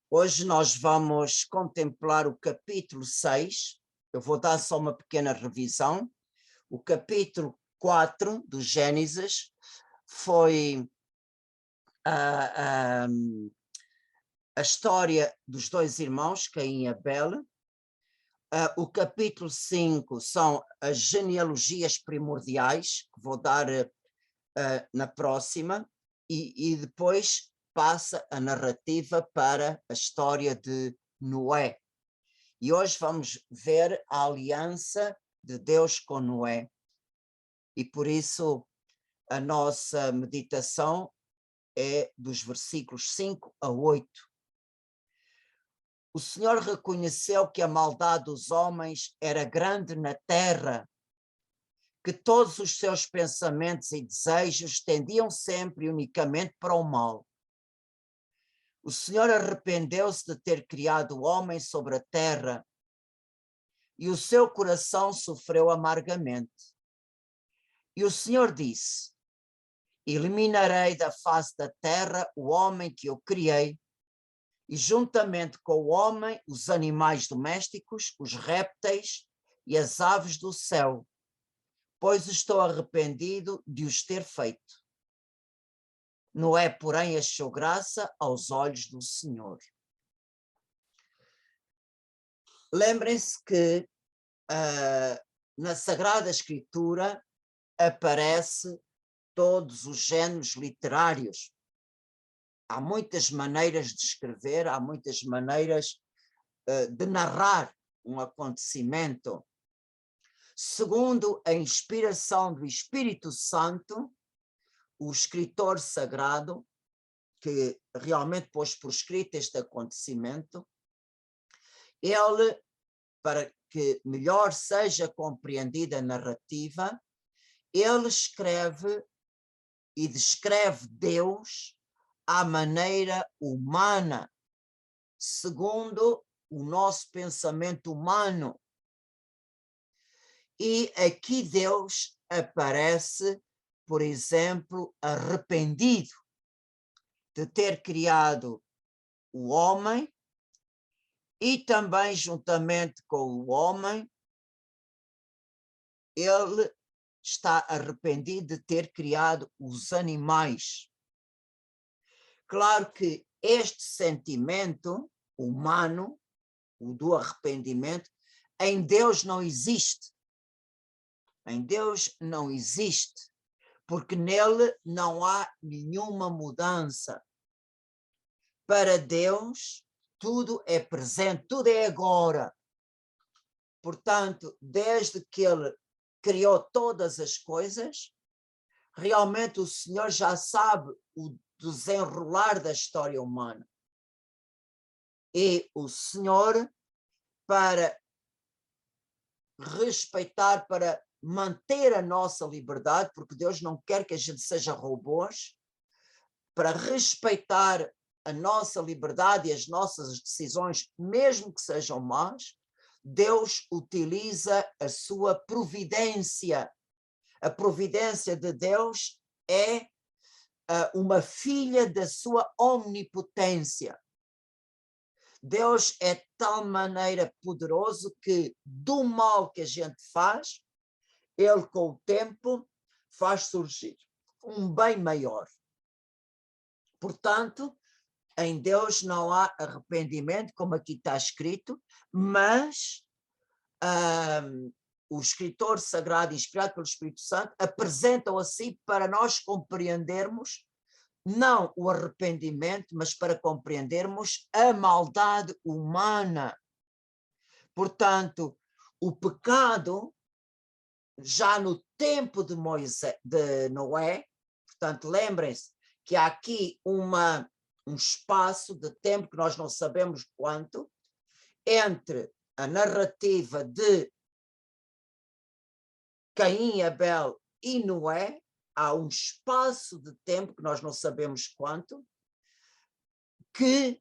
Hoje nós vamos contemplar o capítulo 6. Eu vou dar só uma pequena revisão. O capítulo 4 do Gênesis foi a história dos dois irmãos, Caim e Abel. O capítulo 5 são as genealogias primordiais, que vou dar na próxima, e depois passa a narrativa para a história de Noé. E hoje vamos ver a aliança de Deus com Noé. E por isso a nossa meditação é dos versículos 5 a 8. O Senhor reconheceu que a maldade dos homens era grande na terra, que todos os seus pensamentos e desejos tendiam sempre e unicamente para o mal. O Senhor arrependeu-se de ter criado o homem sobre a terra, e o seu coração sofreu amargamente. E o Senhor disse: eliminarei da face da terra o homem que eu criei, e juntamente com o homem os animais domésticos, os répteis e as aves do céu, pois estou arrependido de os ter feito. Noé, porém, achou graça aos olhos do Senhor. Lembrem-se que na Sagrada Escritura aparece todos os géneros literários. Há muitas maneiras de escrever, há muitas maneiras de narrar um acontecimento. Segundo a inspiração do Espírito Santo, o escritor sagrado, que realmente pôs por escrito este acontecimento, ele, para que melhor seja compreendida a narrativa, ele escreve e descreve Deus à maneira humana, segundo o nosso pensamento humano. E aqui Deus aparece, por exemplo, arrependido de ter criado o homem e também, juntamente com o homem, ele está arrependido de ter criado os animais. Claro que este sentimento humano, o do arrependimento, em Deus não existe. Em Deus não existe, porque nele não há nenhuma mudança. Para Deus, tudo é presente, tudo é agora. Portanto, desde que ele criou todas as coisas, realmente o Senhor já sabe o desenrolar da história humana. E o Senhor, para respeitar, para manter a nossa liberdade, porque Deus não quer que a gente seja robôs, para respeitar a nossa liberdade e as nossas decisões, mesmo que sejam más, Deus utiliza a sua providência. A providência de Deus é uma filha da sua omnipotência. Deus é de tal maneira poderoso que do mal que a gente faz, ele com o tempo faz surgir um bem maior. Portanto, em Deus não há arrependimento, como aqui está escrito, mas o escritor sagrado, inspirado pelo Espírito Santo, apresenta-o assim para nós compreendermos não o arrependimento, mas para compreendermos a maldade humana. Portanto, o pecado, já no tempo de Noé, portanto, lembrem-se que há aqui um espaço de tempo que nós não sabemos quanto, entre a narrativa de Caim, Abel e Noé, há um espaço de tempo que nós não sabemos quanto, que,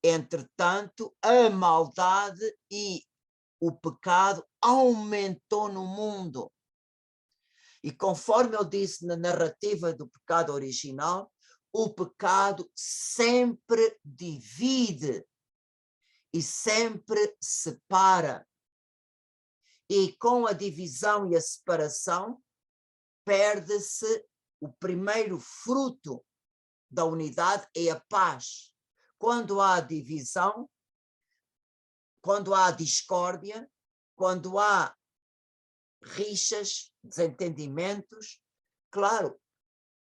entretanto, a maldade e o pecado aumentou no mundo. E conforme eu disse na narrativa do pecado original, o pecado sempre divide e sempre separa. E com a divisão e a separação, perde-se o primeiro fruto da unidade, é a paz. Quando há divisão, quando há discórdia, quando há rixas, desentendimentos, claro,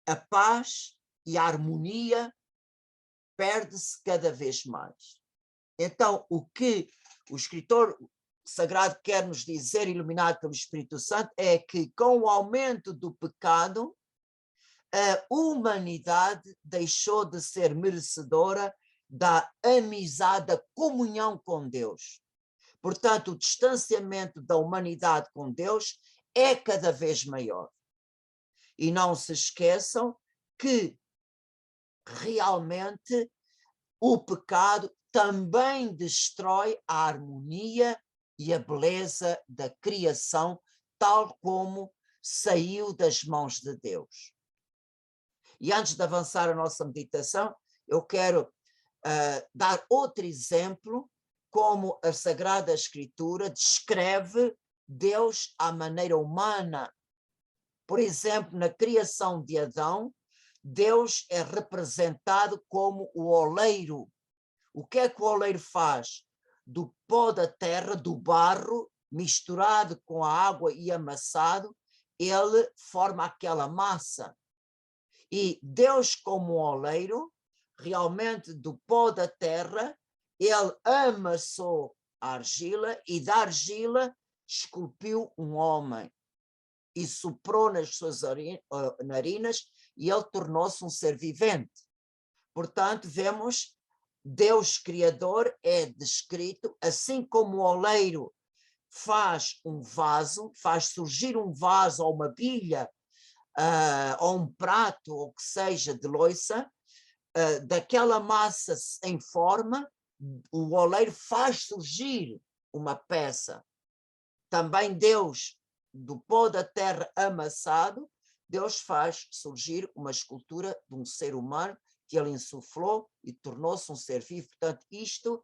a paz e a harmonia perde-se cada vez mais. Então, o que o escritor sagrado quer nos dizer, iluminado pelo Espírito Santo, é que com o aumento do pecado, a humanidade deixou de ser merecedora da amizade, da comunhão com Deus. Portanto, o distanciamento da humanidade com Deus é cada vez maior. E não se esqueçam que realmente o pecado também destrói a harmonia e a beleza da criação, tal como saiu das mãos de Deus. E antes de avançar a nossa meditação, eu quero dar outro exemplo, como a Sagrada Escritura descreve Deus à maneira humana. Por exemplo, na criação de Adão, Deus é representado como o oleiro. O que é que o oleiro faz? Do pó da terra, do barro, misturado com a água e amassado, ele forma aquela massa. E Deus, como oleiro, realmente do pó da terra, ele amassou a argila e da argila esculpiu um homem e soprou nas suas narinas e ele tornou-se um ser vivente. Portanto, vemos Deus Criador é descrito, assim como o oleiro faz um vaso, faz surgir um vaso ou uma bilha, ou um prato, ou que seja, de louça, daquela massa em forma, o oleiro faz surgir uma peça. Também Deus, do pó da terra amassado, Deus faz surgir uma escultura de um ser humano que ele insuflou e tornou-se um ser vivo. Portanto, isto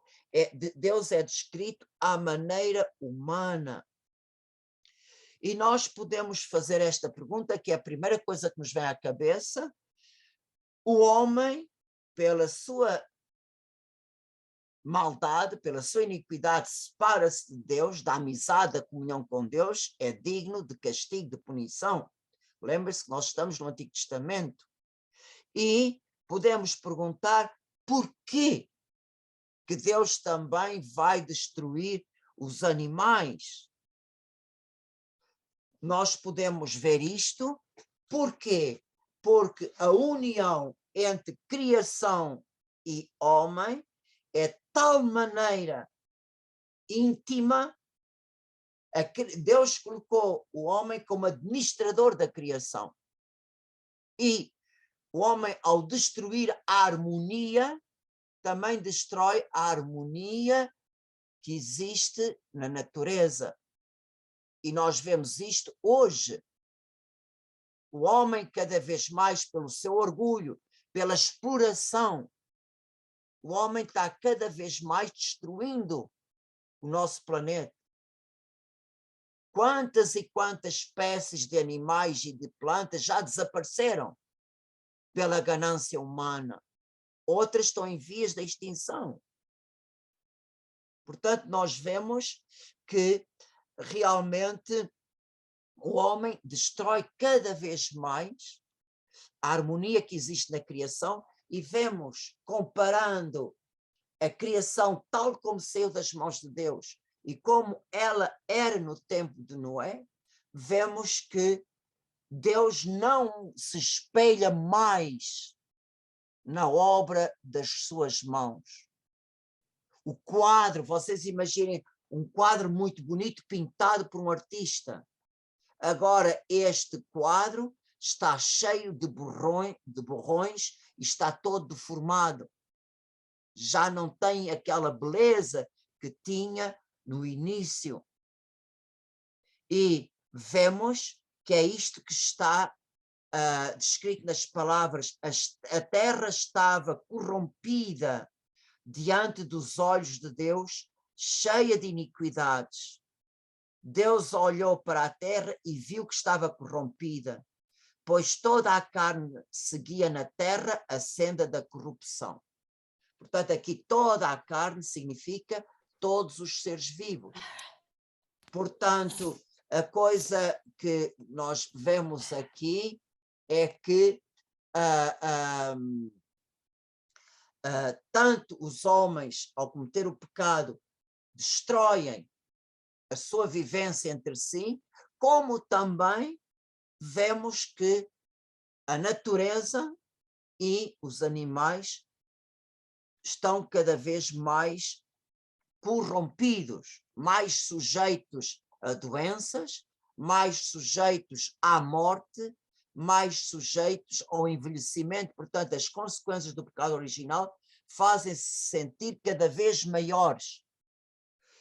Deus é descrito à maneira humana. E nós podemos fazer esta pergunta, que é a primeira coisa que nos vem à cabeça. O homem, pela sua maldade, pela sua iniquidade, separa-se de Deus, da amizade, da comunhão com Deus, é digno de castigo, de punição. Lembre-se que nós estamos no Antigo Testamento. E podemos perguntar porquê que Deus também vai destruir os animais. Nós podemos ver isto, porquê? Porque a união entre criação e homem é de tal maneira íntima, Deus colocou o homem como administrador da criação. E o homem, ao destruir a harmonia, também destrói a harmonia que existe na natureza. E nós vemos isto hoje. O homem, cada vez mais, pelo seu orgulho, pela exploração, o homem está cada vez mais destruindo o nosso planeta. Quantas e quantas espécies de animais e de plantas já desapareceram pela ganância humana? Outras estão em vias de extinção. Portanto, nós vemos que realmente o homem destrói cada vez mais a harmonia que existe na criação e vemos, comparando a criação tal como saiu das mãos de Deus e como ela era no tempo de Noé, vemos que Deus não se espelha mais na obra das suas mãos. O quadro, vocês imaginem um quadro muito bonito pintado por um artista. Agora este quadro está cheio de borrões e está todo deformado. Já não tem aquela beleza que tinha no início. E vemos que é isto que está descrito nas palavras, a terra estava corrompida diante dos olhos de Deus, cheia de iniquidades. Deus olhou para a terra e viu que estava corrompida, pois toda a carne seguia na terra a senda da corrupção. Portanto, aqui toda a carne significa todos os seres vivos. Portanto, a coisa que nós vemos aqui é que tanto os homens, ao cometer o pecado, destroem a sua vivência entre si, como também vemos que a natureza e os animais estão cada vez mais corrompidos, mais sujeitos a doenças, mais sujeitos à morte, mais sujeitos ao envelhecimento. Portanto, as consequências do pecado original fazem-se sentir cada vez maiores.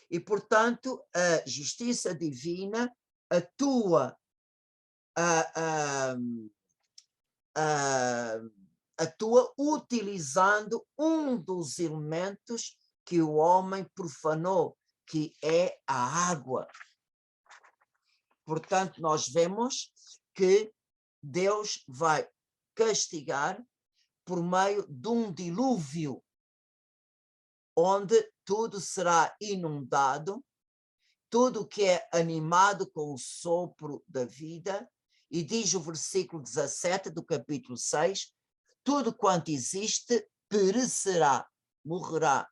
E, portanto, a justiça divina atua atua utilizando um dos elementos que o homem profanou, que é a água. Portanto, nós vemos que Deus vai castigar por meio de um dilúvio, onde tudo será inundado, tudo que é animado com o sopro da vida, e diz o versículo 17 do capítulo 6, tudo quanto existe perecerá, morrerá.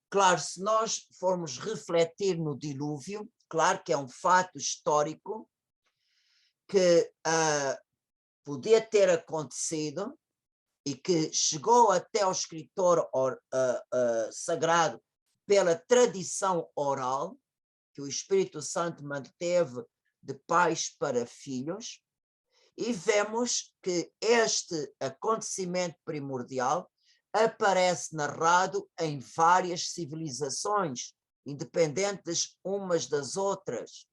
Claro, se nós formos refletir no dilúvio, claro que é um fato histórico que podia ter acontecido e que chegou até ao escritor sagrado pela tradição oral, que o Espírito Santo manteve de pais para filhos, e vemos que este acontecimento primordial aparece narrado em várias civilizações, independentes umas das outras.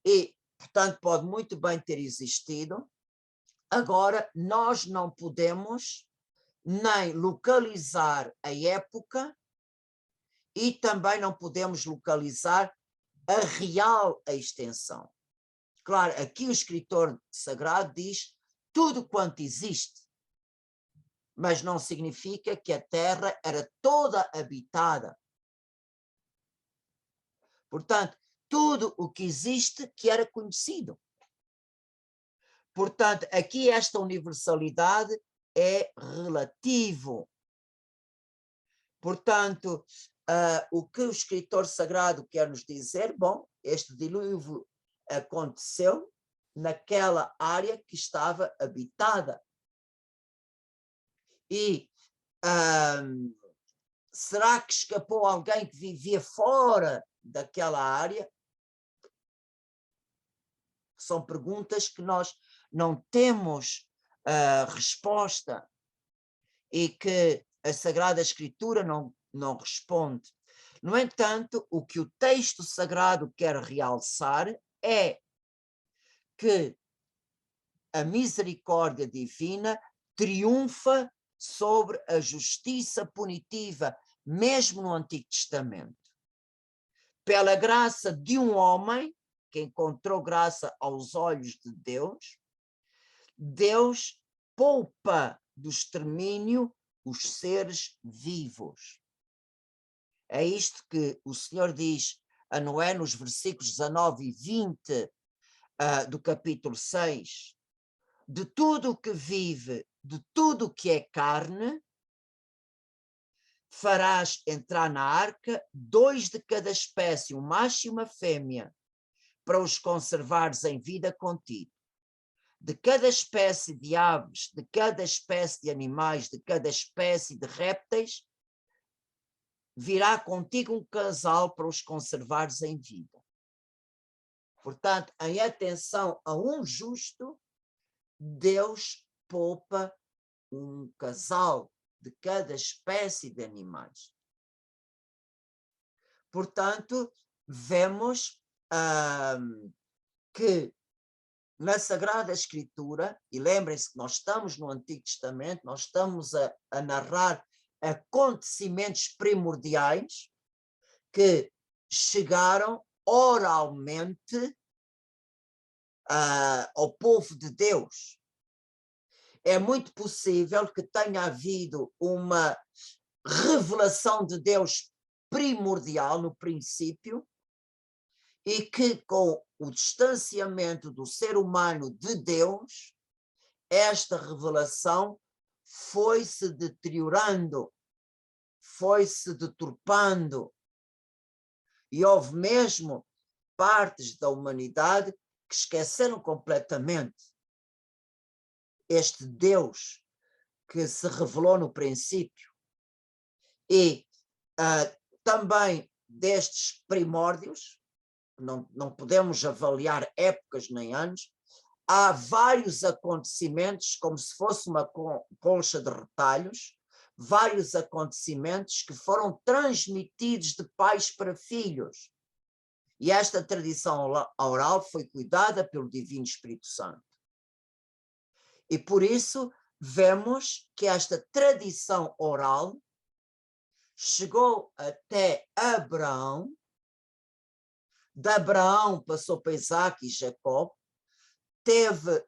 E, portanto, pode muito bem ter existido. Agora, nós não podemos nem localizar a época e também não podemos localizar a real extensão. Claro, aqui o escritor sagrado diz tudo quanto existe, mas não significa que a terra era toda habitada. Portanto, tudo o que existe que era conhecido. Portanto, aqui esta universalidade é relativo. Portanto, o que o escritor sagrado quer nos dizer, bom, este dilúvio aconteceu naquela área que estava habitada. E será que escapou alguém que vivia fora daquela área? São perguntas que nós não temos resposta e que a Sagrada Escritura não responde. No entanto, o que o texto sagrado quer realçar é que a misericórdia divina triunfa sobre a justiça punitiva, mesmo no Antigo Testamento. Pela graça de um homem, que encontrou graça aos olhos de Deus, Deus poupa do extermínio os seres vivos. É isto que o Senhor diz a Noé nos versículos 19 e 20 do capítulo 6. De tudo o que vive, de tudo o que é carne, farás entrar na arca 2 de cada espécie, um macho e uma fêmea, para os conservares em vida contigo. De cada espécie de aves, de cada espécie de animais, de cada espécie de répteis, virá contigo um casal para os conservares em vida. Portanto, em atenção a um justo, Deus poupa um casal de cada espécie de animais. Portanto, vemos que na Sagrada Escritura, e lembrem-se que nós estamos no Antigo Testamento, nós estamos a narrar acontecimentos primordiais que chegaram oralmente ao povo de Deus. É muito possível que tenha havido uma revelação de Deus primordial no princípio e que com o distanciamento do ser humano de Deus, esta revelação foi-se deteriorando, foi-se deturpando, e houve mesmo partes da humanidade que esqueceram completamente este Deus que se revelou no princípio. E também destes primórdios, não podemos avaliar épocas nem anos, há vários acontecimentos, como se fosse uma colcha de retalhos, vários acontecimentos que foram transmitidos de pais para filhos. E esta tradição oral foi cuidada pelo Divino Espírito Santo. E por isso vemos que esta tradição oral chegou até Abraão, de Abraão passou para Isaac e Jacó, teve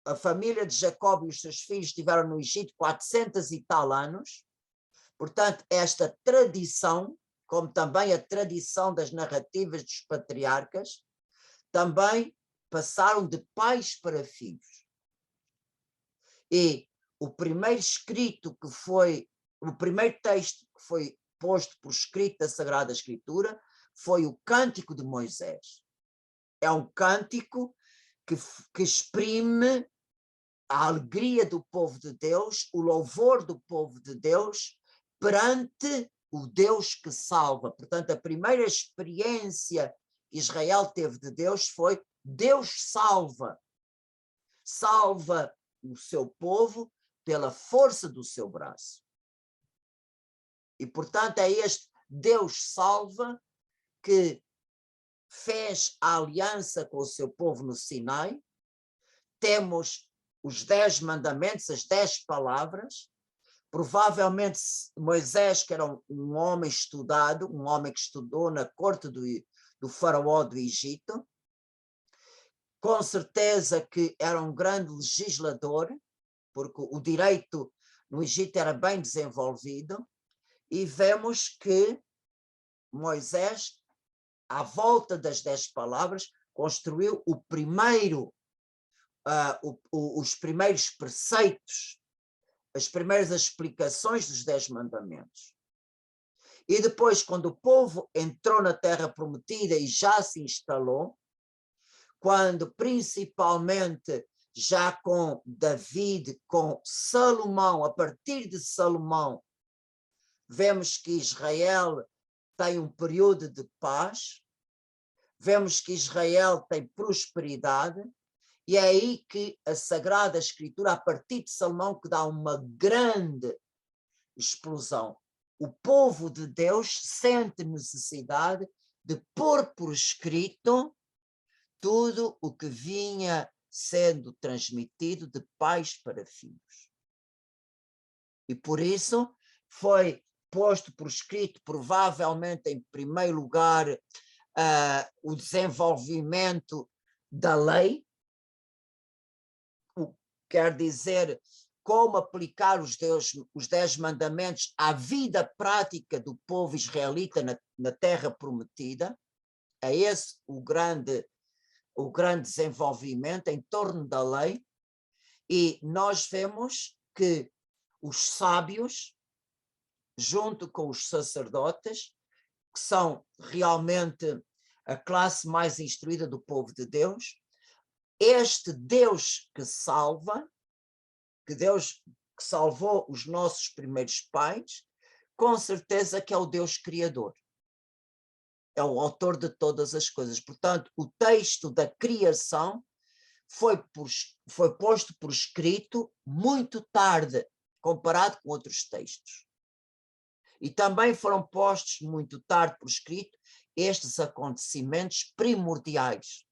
a família de Jacó e os seus filhos estiveram no Egito 400 e tal anos, portanto esta tradição, como também a tradição das narrativas dos patriarcas, também passaram de pais para filhos. E o primeiro escrito que foi, o primeiro texto que foi posto por escrito da Sagrada Escritura foi o Cântico de Moisés. É um cântico que exprime a alegria do povo de Deus, o louvor do povo de Deus perante o Deus que salva. Portanto, a primeira experiência que Israel teve de Deus foi: Deus salva. Salva o seu povo pela força do seu braço. E, portanto, é este Deus salva que fez a aliança com o seu povo no Sinai. Temos os 10 mandamentos, as 10 palavras. Provavelmente Moisés, que era um homem estudado, um homem que estudou na corte do faraó do Egito, com certeza que era um grande legislador, porque o direito no Egito era bem desenvolvido, e vemos que Moisés, à volta das 10 palavras, construiu o primeiro, os primeiros preceitos, as primeiras explicações dos 10 mandamentos. E depois, quando o povo entrou na terra prometida e já se instalou, quando principalmente já com David, com Salomão, a partir de Salomão, vemos que Israel tem um período de paz, vemos que Israel tem prosperidade, e é aí que a Sagrada Escritura, a partir de Salomão, que dá uma grande explosão. O povo de Deus sente necessidade de pôr por escrito tudo o que vinha sendo transmitido de pais para filhos. E por isso foi posto por escrito, provavelmente em primeiro lugar, o desenvolvimento da lei, quer dizer, como aplicar os 10 mandamentos à vida prática do povo israelita na terra prometida. É esse o grande desenvolvimento em torno da lei. E nós vemos que os sábios, junto com os sacerdotes, que são realmente a classe mais instruída do povo de Deus, este Deus que salva, que Deus que salvou os nossos primeiros pais, com certeza que é o Deus Criador. É o autor de todas as coisas. Portanto, o texto da criação foi posto por escrito muito tarde, comparado com outros textos. E também foram postos muito tarde por escrito estes acontecimentos primordiais.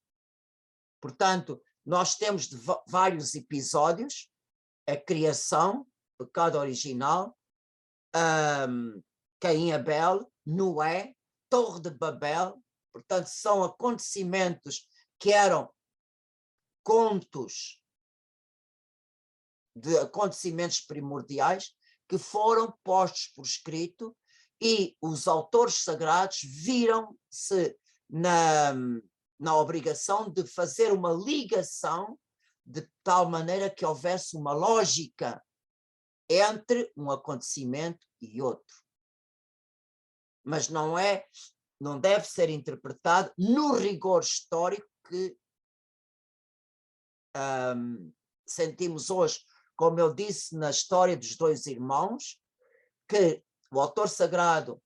Portanto, nós temos vários episódios, a criação, pecado original, Caim e Abel, Noé, Torre de Babel. Portanto, são acontecimentos que eram contos de acontecimentos primordiais que foram postos por escrito, e os autores sagrados viram-se na obrigação de fazer uma ligação de tal maneira que houvesse uma lógica entre um acontecimento e outro. Mas não deve ser interpretado no rigor histórico que sentimos hoje, como eu disse na história dos dois irmãos, que o autor sagrado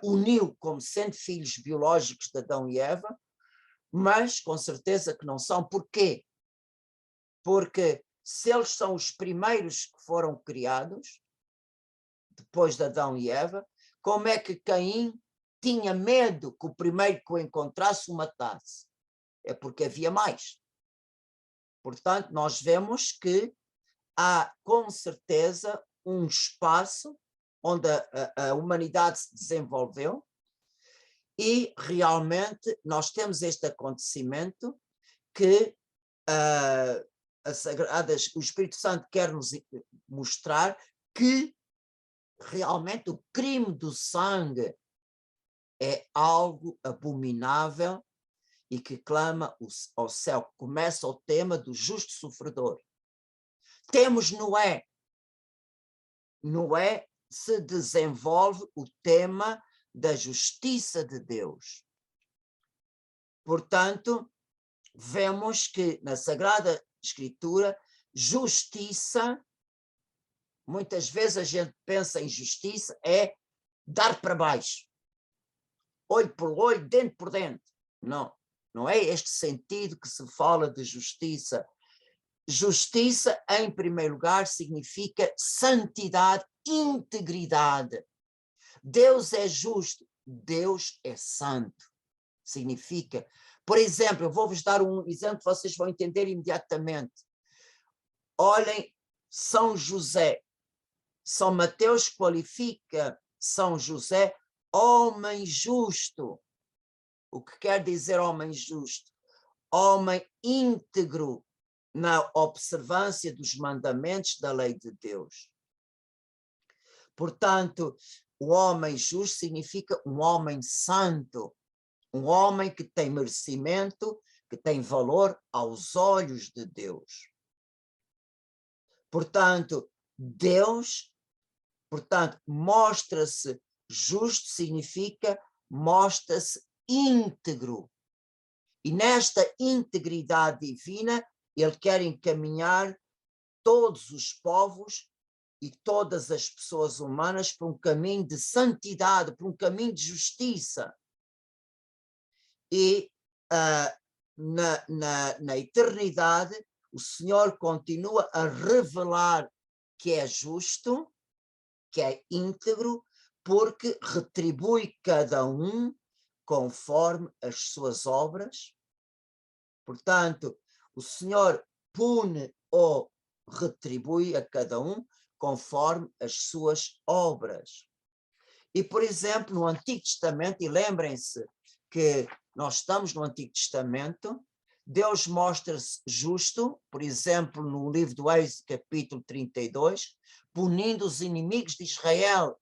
uniu como sendo filhos biológicos de Adão e Eva, mas com certeza que não são. Porquê? Porque se eles são os primeiros que foram criados, depois de Adão e Eva, como é que Caim tinha medo que o primeiro que o encontrasse o matasse? É porque havia mais. Portanto, nós vemos que há com certeza um espaço onde a humanidade se desenvolveu, e realmente nós temos este acontecimento que o Espírito Santo quer nos mostrar que realmente o crime do sangue é algo abominável e que clama ao céu. Começa o tema do justo sofredor. Temos Noé. Noé se desenvolve o tema da justiça de Deus. Portanto, vemos que na Sagrada Escritura, justiça, muitas vezes a gente pensa em justiça, é dar para baixo. Olho por olho, dente por dente. Não, não é este sentido que se fala de justiça. Justiça, em primeiro lugar, significa santidade, integridade. Deus é justo, Deus é santo. Significa, por exemplo, eu vou-vos dar um exemplo que vocês vão entender imediatamente. Olhem, São José. São Mateus qualifica São José homem justo. O que quer dizer homem justo? Homem íntegro na observância dos mandamentos da lei de Deus. Portanto, o homem justo significa um homem santo, um homem que tem merecimento, que tem valor aos olhos de Deus. Portanto, mostra-se justo, significa mostra-se íntegro. E nesta integridade divina, ele quer encaminhar todos os povos e todas as pessoas humanas para um caminho de santidade, para um caminho de justiça. E na eternidade, o Senhor continua a revelar que é justo, que é íntegro, porque retribui cada um conforme as suas obras. Portanto, o Senhor pune ou retribui a cada um conforme as suas obras. E, por exemplo, no Antigo Testamento, e lembrem-se que nós estamos no Antigo Testamento, Deus mostra-se justo, por exemplo, no livro do Êxodo, capítulo 32, punindo os inimigos de Israel.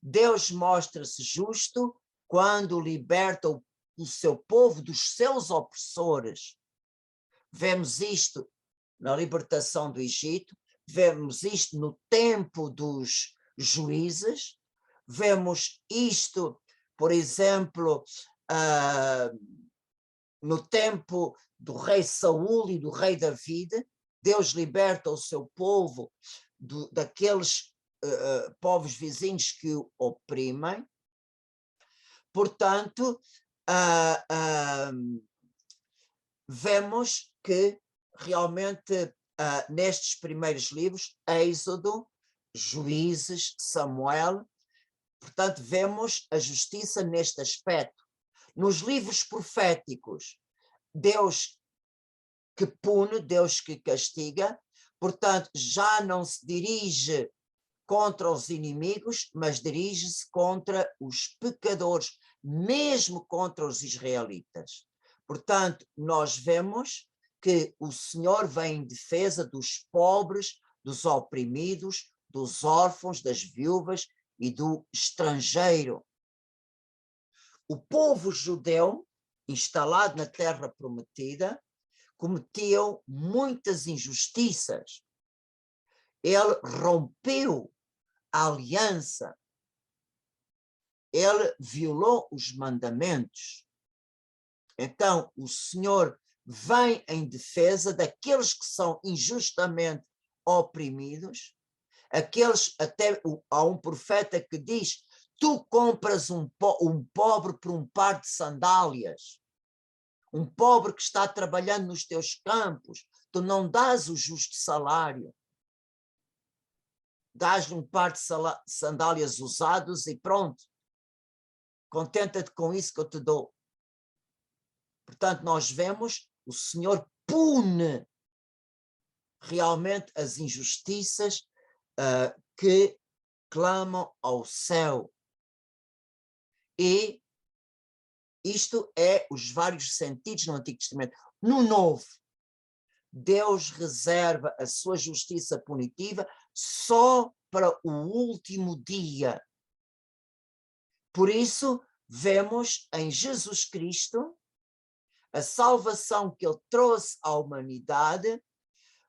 Deus mostra-se justo quando liberta o seu povo dos seus opressores. Vemos isto na libertação do Egito, vemos isto no tempo dos juízes, vemos isto, por exemplo, no tempo do rei Saul e do rei David. Deus liberta o seu povo daqueles povos vizinhos que o oprimem. Portanto, vemos que realmente nestes primeiros livros, Êxodo, Juízes, Samuel, portanto, vemos a justiça neste aspecto. Nos livros proféticos, Deus que pune, Deus que castiga, portanto, já não se dirige contra os inimigos, mas dirige-se contra os pecadores, mesmo contra os israelitas. Portanto, nós vemos que o Senhor vem em defesa dos pobres, dos oprimidos, dos órfãos, das viúvas e do estrangeiro. O povo judeu, instalado na terra prometida, cometeu muitas injustiças. Ele rompeu a aliança. Ele violou os mandamentos. Então, o Senhor vem em defesa daqueles que são injustamente oprimidos, aqueles, até há um profeta que diz: tu compras um pobre por um par de sandálias, um pobre que está trabalhando nos teus campos, tu não dás o justo salário, dás-lhe um par de sandálias usados e pronto, contenta-te com isso que eu te dou. Portanto, nós vemos o Senhor pune realmente as injustiças que clamam ao céu. E isto é os vários sentidos no Antigo Testamento. No Novo, Deus reserva a sua justiça punitiva só para o último dia. Por isso, vemos em Jesus Cristo a salvação que ele trouxe à humanidade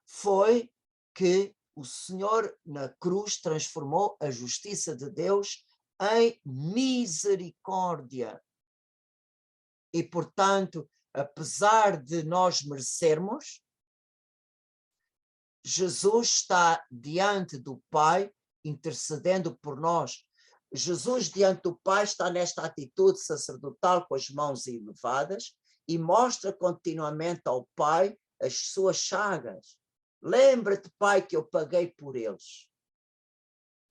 foi que o Senhor na cruz transformou a justiça de Deus em misericórdia. E, portanto, apesar de nós merecermos, Jesus está diante do Pai, intercedendo por nós. Jesus diante do Pai está nesta atitude sacerdotal com as mãos elevadas e mostra continuamente ao Pai as suas chagas. Lembra-te, Pai, que eu paguei por eles.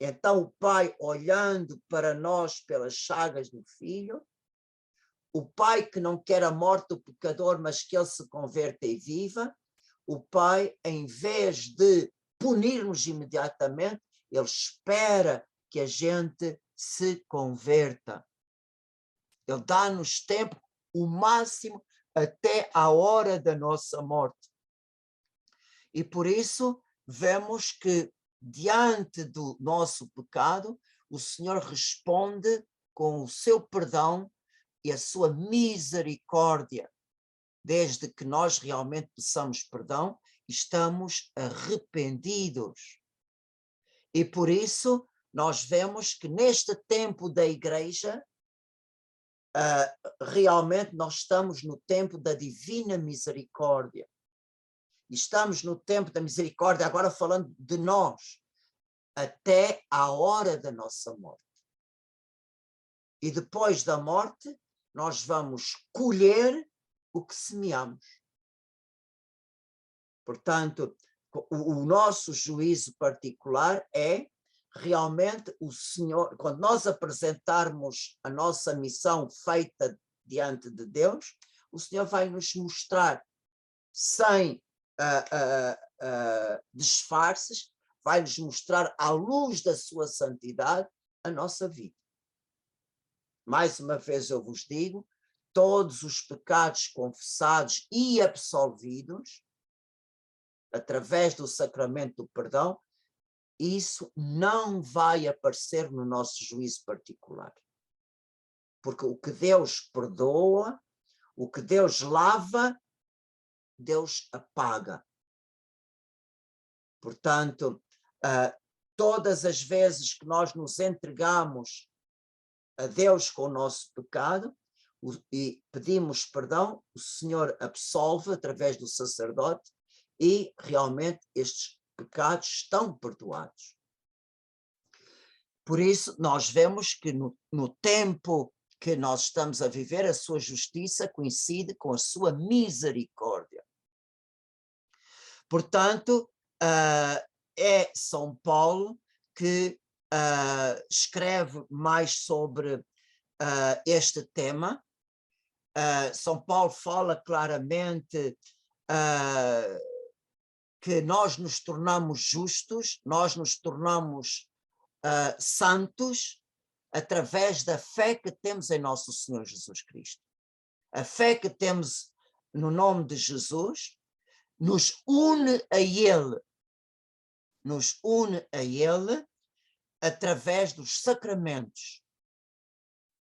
Então o Pai, olhando para nós pelas chagas do Filho, o Pai que não quer a morte do pecador, mas que ele se converta e viva, o Pai, em vez de punir-nos imediatamente, ele espera que a gente se converta. Ele dá-nos tempo, o máximo, até a hora da nossa morte. E por isso, vemos que, diante do nosso pecado, o Senhor responde com o seu perdão e a sua misericórdia. Desde que nós realmente peçamos perdão, estamos arrependidos. E por isso, nós vemos que neste tempo da igreja, realmente nós estamos no tempo da divina misericórdia. Estamos no tempo da misericórdia, agora falando de nós, até à hora da nossa morte. E depois da morte, nós vamos colher o que semeamos. Portanto, o nosso juízo particular é realmente o Senhor, quando nós apresentarmos a nossa missão feita diante de Deus, o Senhor vai nos mostrar, sem disfarces, vai nos mostrar à luz da sua santidade a nossa vida. Mais uma vez eu vos digo, todos os pecados confessados e absolvidos, através do sacramento do perdão, isso não vai aparecer no nosso juízo particular. Porque o que Deus perdoa, o que Deus lava, Deus apaga. Portanto, todas as vezes que nós nos entregamos a Deus com o nosso pecado e pedimos perdão, o Senhor absolve através do sacerdote e realmente estes pecados estão perdoados. Por isso, nós vemos que no tempo que nós estamos a viver, a sua justiça coincide com a sua misericórdia. Portanto, é São Paulo que escreve mais sobre este tema São Paulo fala claramente que nós nos tornamos justos, nós nos tornamos santos através da fé que temos em nosso Senhor Jesus Cristo. A fé que temos no nome de Jesus nos une a Ele, através dos sacramentos.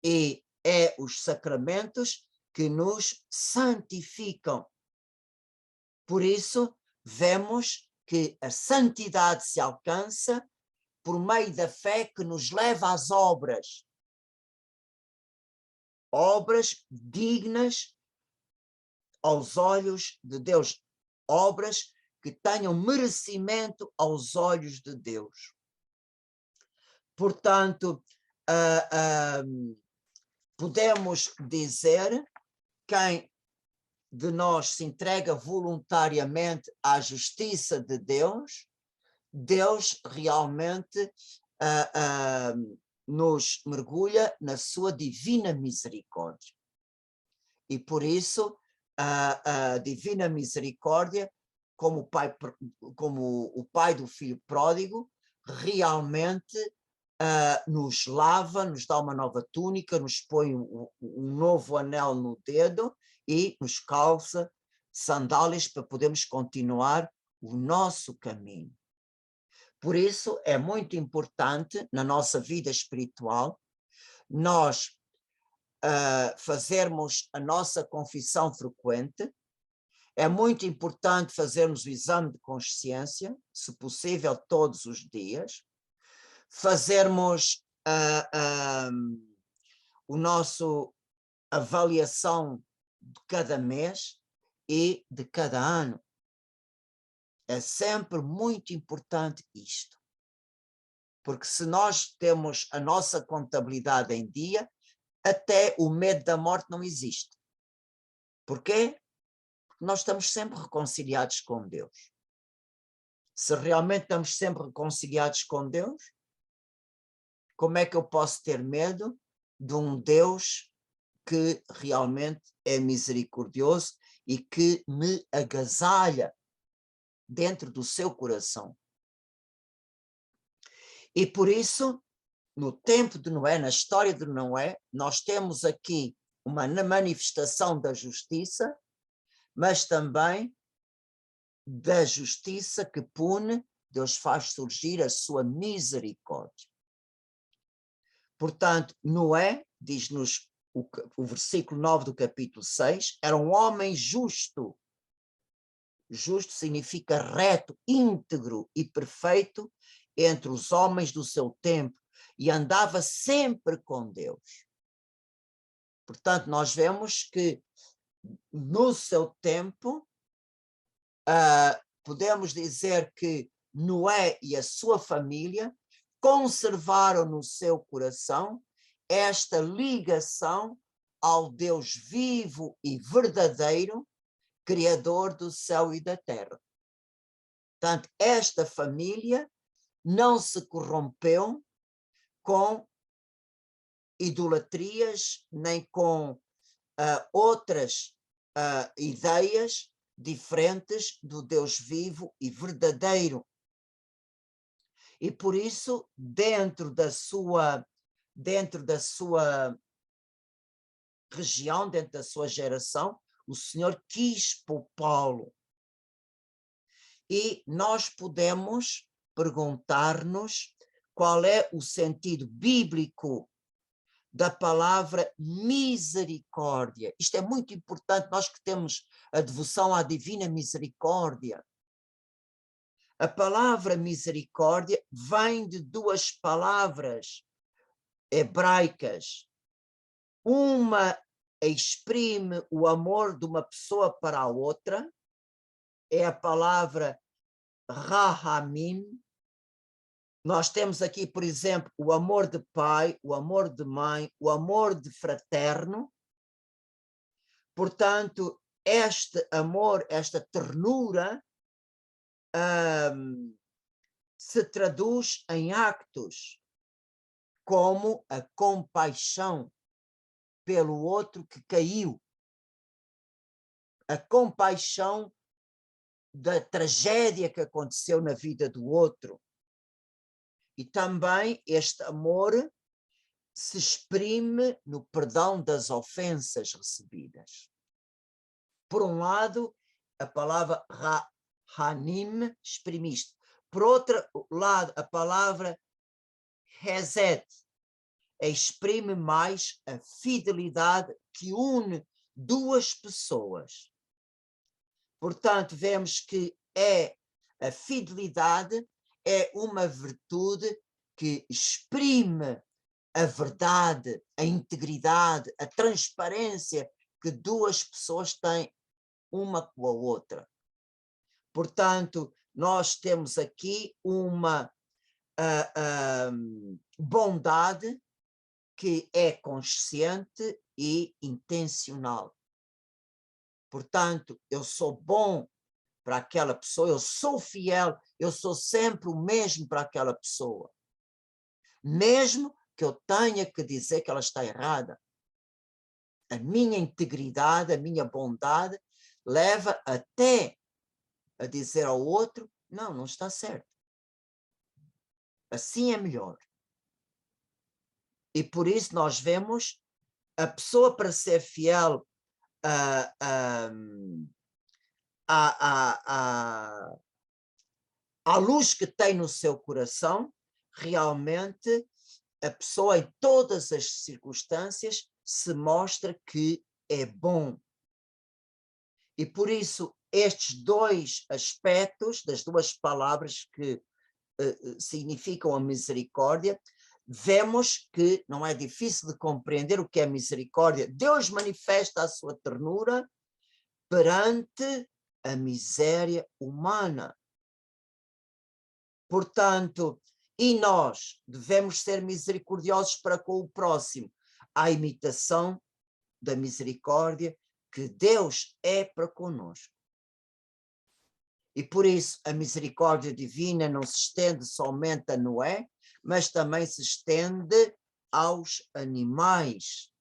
E é os sacramentos que nos santificam. Por isso, vemos que a santidade se alcança por meio da fé que nos leva às obras. Obras dignas aos olhos de Deus. Obras que tenham merecimento aos olhos de Deus. Portanto, podemos dizer, quem de nós se entrega voluntariamente à justiça de Deus, Deus realmente nos mergulha na sua divina misericórdia. E por isso, a divina misericórdia, como o pai do filho pródigo, realmente nos lava, nos dá uma nova túnica, nos põe um novo anel no dedo e nos calça sandálias para podermos continuar o nosso caminho. Por isso é muito importante na nossa vida espiritual nós fazermos a nossa confissão frequente. É muito importante fazermos o exame de consciência, se possível todos os dias, fazermos o nosso avaliação de cada mês e de cada ano. É sempre muito importante isto. Porque se nós temos a nossa contabilidade em dia, até o medo da morte não existe. Porquê? Porque nós estamos sempre reconciliados com Deus. Se realmente estamos sempre reconciliados com Deus, como é que eu posso ter medo de um Deus que realmente é misericordioso e que me agasalha dentro do seu coração? E por isso, no tempo de Noé, na história de Noé, nós temos aqui uma manifestação da justiça, mas também da justiça que pune, Deus faz surgir a sua misericórdia. Portanto, Noé, diz-nos o versículo 9 do capítulo 6, era um homem justo. Justo significa reto, íntegro e perfeito entre os homens do seu tempo, e andava sempre com Deus. Portanto, nós vemos que no seu tempo, podemos dizer que Noé e a sua família conservaram no seu coração esta ligação ao Deus vivo e verdadeiro, Criador do céu e da terra. Portanto, esta família não se corrompeu com idolatrias, nem com outras ideias diferentes do Deus vivo e verdadeiro. E por isso, dentro da sua região, dentro da sua geração, o Senhor quis poupá-lo. E nós podemos perguntar-nos qual é o sentido bíblico da palavra misericórdia. Isto é muito importante, nós que temos a devoção à divina misericórdia. A palavra misericórdia vem de duas palavras hebraicas. Uma exprime o amor de uma pessoa para a outra, é a palavra rahamim. Nós temos aqui, por exemplo, o amor de pai, o amor de mãe, o amor de fraterno. Portanto, este amor, esta ternura, se traduz em actos, como a compaixão pelo outro que caiu. a compaixão da tragédia que aconteceu na vida do outro. E também este amor se exprime no perdão das ofensas recebidas. Por um lado, a palavra Hanim exprime isto. Por outro lado, a palavra Hesed exprime mais a fidelidade que une duas pessoas. Portanto, vemos que a fidelidade é uma virtude que exprime a verdade, a integridade, a transparência que duas pessoas têm uma com a outra. Portanto, nós temos aqui uma bondade que é consciente e intencional. Portanto, eu sou bom para aquela pessoa, eu sou fiel, eu sou sempre o mesmo para aquela pessoa. Mesmo que eu tenha que dizer que ela está errada. A minha integridade, a minha bondade leva até a dizer ao outro, não, não está certo. Assim é melhor. E por isso nós vemos a pessoa para ser fiel à luz que tem no seu coração, realmente a pessoa em todas as circunstâncias se mostra que é bom. E por isso estes dois aspectos das duas palavras que significam a misericórdia, vemos que não é difícil de compreender o que é misericórdia. Deus manifesta a sua ternura perante a miséria humana. Portanto, e nós devemos ser misericordiosos para com o próximo, à imitação da misericórdia que Deus é para conosco. E por isso a misericórdia divina não se estende somente a Noé, mas também se estende aos animais.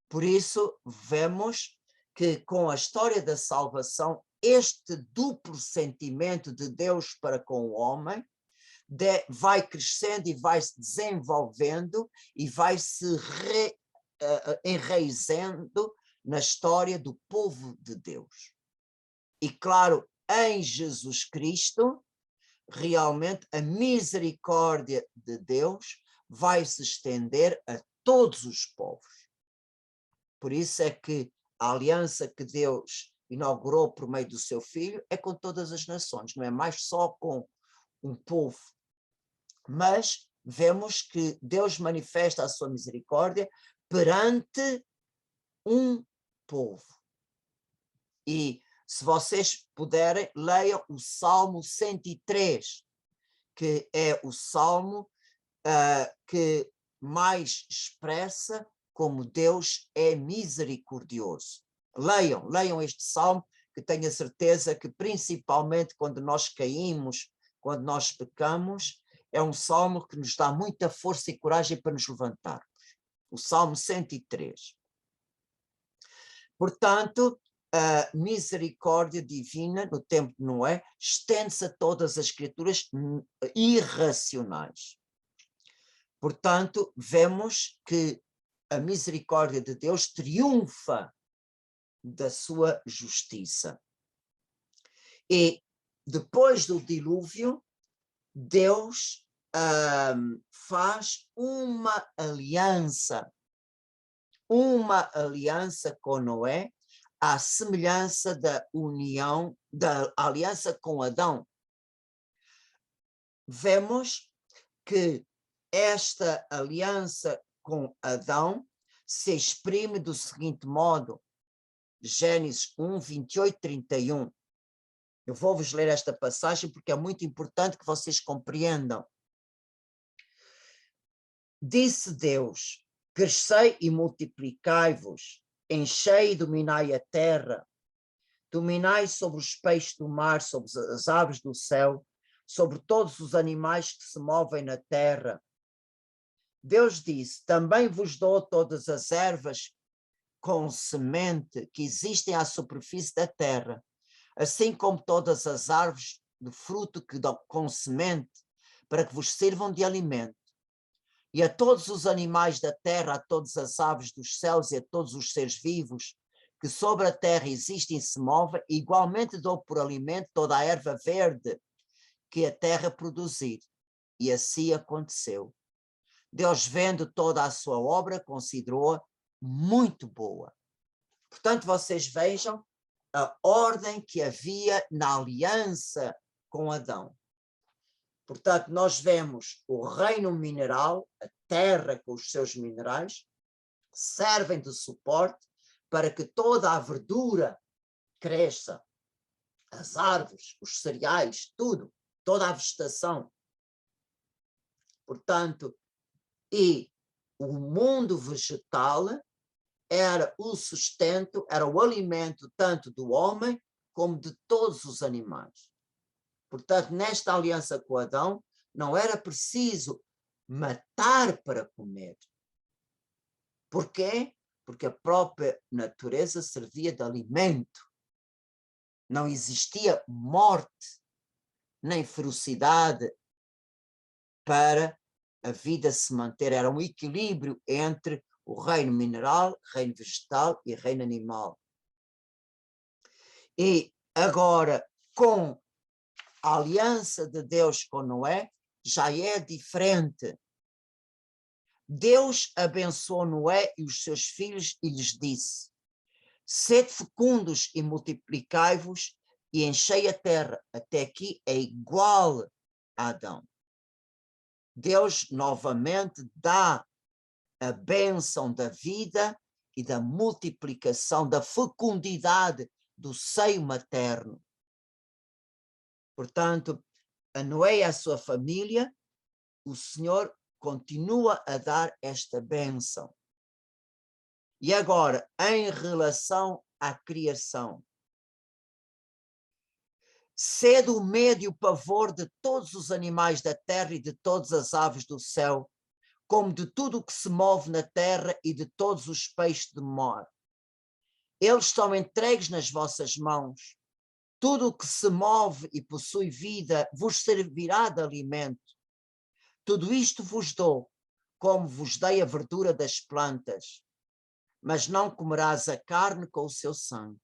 Por isso vemos que com a história da salvação, este duplo sentimento de Deus para com o homem vai crescendo e vai se desenvolvendo e vai se enraizando na história do povo de Deus. E claro, em Jesus Cristo, realmente a misericórdia de Deus vai se estender a todos os povos. Por isso é que a aliança que Deus inaugurou por meio do seu Filho é com todas as nações, não é mais só com um povo. Mas vemos que Deus manifesta a sua misericórdia perante um povo. E se vocês puderem, leiam o Salmo 103, que é o Salmo que mais expressa como Deus é misericordioso. Leiam este Salmo, que tenho a certeza que principalmente quando nós caímos, quando nós pecamos, é um Salmo que nos dá muita força e coragem para nos levantarmos. O Salmo 103. Portanto, a misericórdia divina no tempo de Noé estende-se a todas as criaturas irracionais. Portanto, vemos que a misericórdia de Deus triunfa da sua justiça. E depois do dilúvio, Deus faz uma aliança com Noé, à semelhança da união, da aliança com Adão. Vemos que esta aliança com Adão se exprime do seguinte modo, Gênesis 1, 28, 31. Eu vou-vos ler esta passagem porque é muito importante que vocês compreendam. Disse Deus, crescei e multiplicai-vos, enchei e dominai a terra, dominai sobre os peixes do mar, sobre as aves do céu, sobre todos os animais que se movem na terra. Deus disse, também vos dou todas as ervas com semente que existem à superfície da terra, assim como todas as árvores de fruto que dão com semente, para que vos sirvam de alimento. E a todos os animais da terra, a todas as aves dos céus e a todos os seres vivos que sobre a terra existem e se movem, igualmente dou por alimento toda a erva verde que a terra produzir. E assim aconteceu. Deus, vendo toda a sua obra, considerou-a muito boa. Portanto, vocês vejam a ordem que havia na aliança com Adão. Portanto, nós vemos o reino mineral, a terra com os seus minerais, servem de suporte para que toda a verdura cresça, as árvores, os cereais, tudo, toda a vegetação. Portanto, e o mundo vegetal era o sustento, era o alimento tanto do homem como de todos os animais. Portanto, nesta aliança com Adão, não era preciso matar para comer. Porquê? Porque a própria natureza servia de alimento. Não existia morte, nem ferocidade para a vida se manter. Era um equilíbrio entre o reino mineral, reino vegetal e reino animal. E agora, com a aliança de Deus com Noé, já é diferente. Deus abençoou Noé e os seus filhos e lhes disse: sede fecundos e multiplicai-vos e enchei a terra. Até aqui é igual a Adão. Deus novamente dá a bênção da vida e da multiplicação, da fecundidade do seio materno. Portanto, a Noé e a sua família, o Senhor continua a dar esta bênção. E agora, em relação à criação, sede o medo e o pavor de todos os animais da terra e de todas as aves do céu, como de tudo o que se move na terra e de todos os peixes de mar. Eles estão entregues nas vossas mãos. Tudo o que se move e possui vida vos servirá de alimento. Tudo isto vos dou, como vos dei a verdura das plantas, mas não comerás a carne com o seu sangue.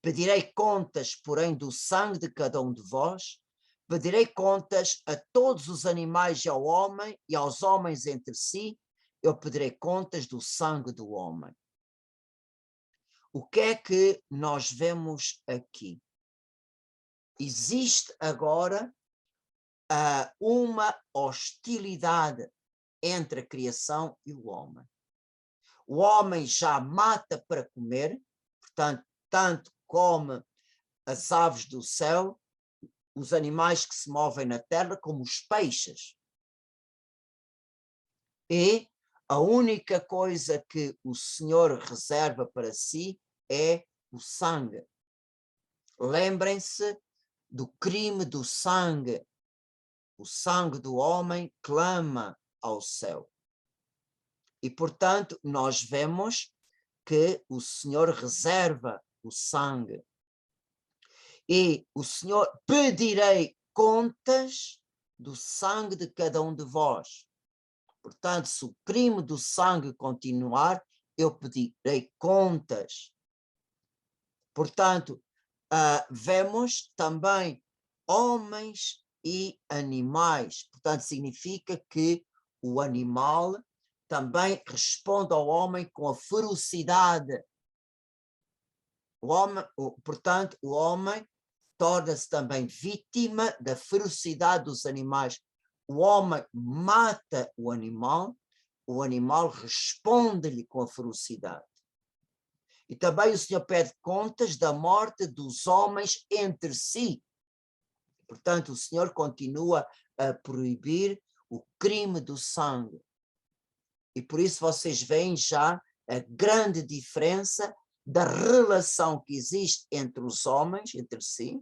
Pedirei contas, porém, do sangue de cada um de vós, pedirei contas a todos os animais e ao homem, e aos homens entre si, eu pedirei contas do sangue do homem. O que é que nós vemos aqui? Existe agora uma hostilidade entre a criação e o homem. O homem já mata para comer, portanto, tanto come as aves do céu, os animais que se movem na terra, como os peixes. E a única coisa que o Senhor reserva para si é o sangue. Lembrem-se do crime do sangue. O sangue do homem clama ao céu. E, portanto, nós vemos que o Senhor reserva o sangue. E o Senhor, pedirei contas do sangue de cada um de vós. Portanto, se o crime do sangue continuar, eu pedirei contas. Portanto, vemos também homens e animais. Portanto, significa que o animal também responde ao homem com a ferocidade. Portanto, o homem torna-se também vítima da ferocidade dos animais. O homem mata o animal responde-lhe com a ferocidade. E também o Senhor pede contas da morte dos homens entre si. Portanto, o Senhor continua a proibir o crime do sangue. E por isso vocês veem já a grande diferença da relação que existe entre os homens, entre si,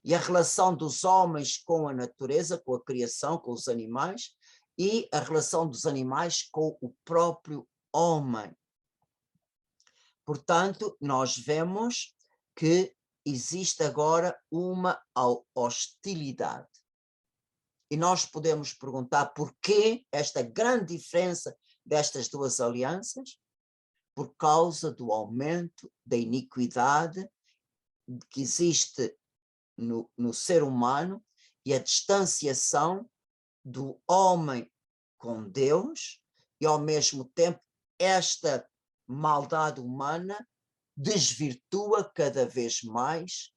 e a relação dos homens com a natureza, com a criação, com os animais, e a relação dos animais com o próprio homem. Portanto, nós vemos que existe agora uma hostilidade. E nós podemos perguntar por que esta grande diferença destas duas alianças? Por causa do aumento da iniquidade que existe no ser humano e a distanciação do homem com Deus, e ao mesmo tempo esta maldade humana desvirtua cada vez mais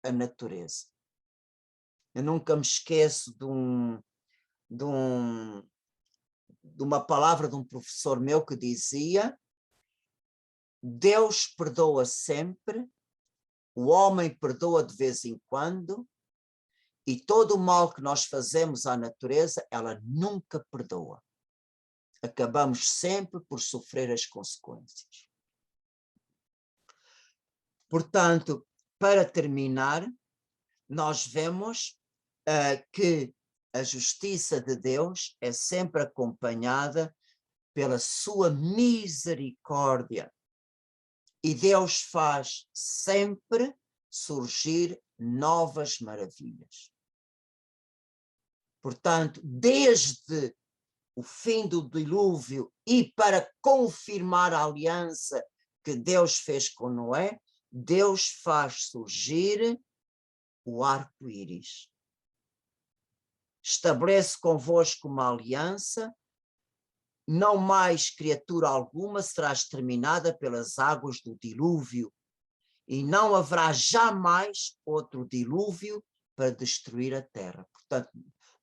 a natureza. Eu nunca me esqueço de uma palavra de um professor meu que dizia: Deus perdoa sempre, o homem perdoa de vez em quando, e todo o mal que nós fazemos à natureza, ela nunca perdoa. Acabamos sempre por sofrer as consequências. Portanto, para terminar, nós vemos que a justiça de Deus é sempre acompanhada pela sua misericórdia. E Deus faz sempre surgir novas maravilhas. Portanto, desde o fim do dilúvio e para confirmar a aliança que Deus fez com Noé, Deus faz surgir o arco-íris. Estabelece convosco uma aliança, não mais criatura alguma será exterminada pelas águas do dilúvio, e não haverá jamais outro dilúvio para destruir a terra. Portanto,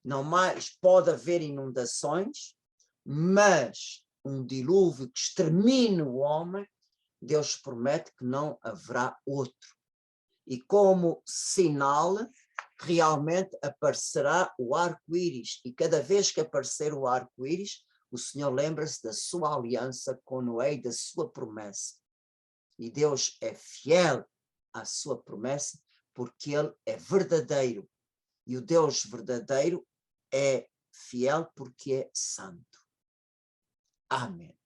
não mais pode haver inundações, mas um dilúvio que extermine o homem, Deus promete que não haverá outro. E como sinal, realmente aparecerá o arco-íris, e cada vez que aparecer o arco-íris, o Senhor lembra-se da sua aliança com Noé e da sua promessa. E Deus é fiel à sua promessa, porque Ele é verdadeiro. E o Deus verdadeiro é fiel porque é santo. Amém.